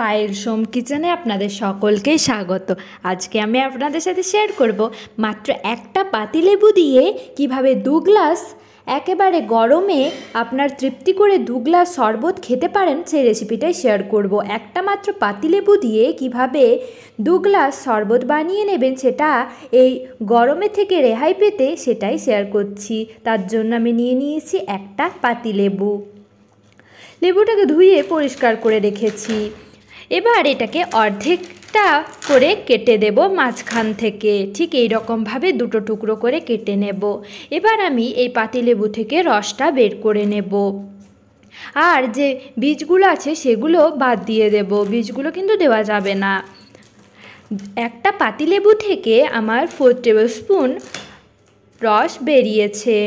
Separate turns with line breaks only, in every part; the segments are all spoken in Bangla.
পায়েল সোম কিচেনে আপনাদের সকলকেই স্বাগত। আজকে আমি আপনাদের সাথে শেয়ার করব মাত্র একটা পাতিলেবু দিয়ে কিভাবে 2 গ্লাস একেবারে গরমে আপনার তৃপ্তি করে 2 গ্লাস শরবত খেতে পারেন, সেই রেসিপিটাই শেয়ার করব। একটা মাত্র পাতিলেবু দিয়ে কিভাবে 2 গ্লাস শরবত বানিয়ে নেবেন সেটা এই গরমে থেকে রেহাই পেতে সেটাই শেয়ার করছি। তার জন্য আমি নিয়ে নিয়েছি একটা পাতিলেবু। লেবুটাকে ধুয়ে পরিষ্কার করে রেখেছি। এবার এটাকে অর্ধেকটা করে কেটে দেব মাঝখান থেকে, ঠিক এই রকমভাবে দুটো টুকরো করে কেটে নেব। এবার আমি এই পাতিলেবু থেকে রসটা বের করে নেব, আর যে বীজগুলো আছে সেগুলো বাদ দিয়ে দেব। বীজগুলো কিন্তু দেওয়া যাবে না। একটা পাতিলেবু থেকে আমার 4 টেবিল স্পুন রস বেরিয়েছে।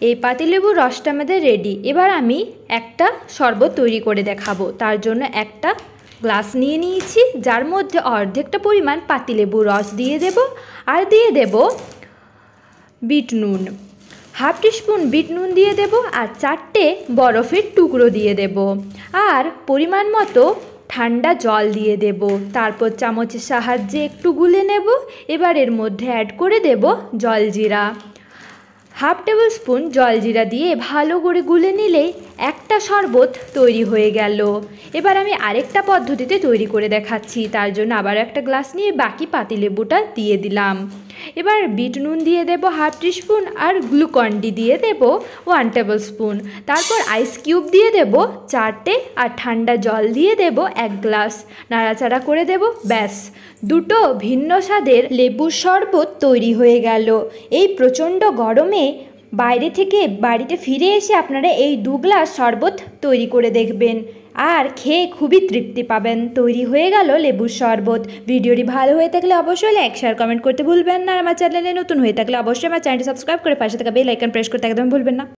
এই পাতিলেবুর রসটা আমাদের রেডি। এবার আমি একটা শরবত তৈরি করে দেখাবো। তার জন্য একটা গ্লাস নিয়ে নিয়েছি, যার মধ্যে অর্ধেকটা পরিমাণ পাতিলেবুর রস দিয়ে দেব, আর দিয়ে দেব বিট নুন। হাফ টিস্পুন বিট নুন দিয়ে দেব, আর 4টে বরফের টুকরো দিয়ে দেব, আর পরিমাণ মতো ঠান্ডা জল দিয়ে দেব। তারপর চামচের সাহায্যে একটু গুলে নেব। এবার এর মধ্যে অ্যাড করে দেব জলজিরা। হাফ টেবিল স্পুন জলজিরা দিয়ে ভালো করে গুলে নিলেই একটা শরবত তৈরি হয়ে গেল। এবার আমি আরেকটা পদ্ধতিতে তৈরি করে দেখাচ্ছি। তার জন্য আবার একটা গ্লাস নিয়ে বাকি পাতিলেবুটা দিয়ে দিলাম। এবার বিট নুন দিয়ে দেব হাফ টিস্পুন, আর গ্লুকন-ডি দিয়ে দেব 1 টেবিল স্পুন। তারপর আইস কিউব দিয়ে দেব 4টে, আর ঠান্ডা জল দিয়ে দেব 1 গ্লাস। নাড়াচাড়া করে দেব। ব্যাস, দুটো ভিন্ন স্বাদের লেবুর শরবত তৈরি হয়ে গেল। এই প্রচণ্ড গরমে বাইরে থেকে বাড়িতে ফিরে এসে আপনারা এই 2 গ্লাস শরবত তৈরি করে দেখবেন, আর খেয়ে খুবই তৃপ্তি পাবেন। তৈরি হয়ে গেল লেবুর শরবত। ভিডিওটি ভালো হয়ে থাকলে অবশ্যই লাইক, শেয়ার, কমেন্ট করতে ভুলবেন না। আর আমার চ্যানেলে নতুন হয়ে থাকলে অবশ্যই আমার চ্যানেলটি সাবস্ক্রাইব করে পাশে থাকা বেল আইকন প্রেস করতে একদম ভুলবেন না।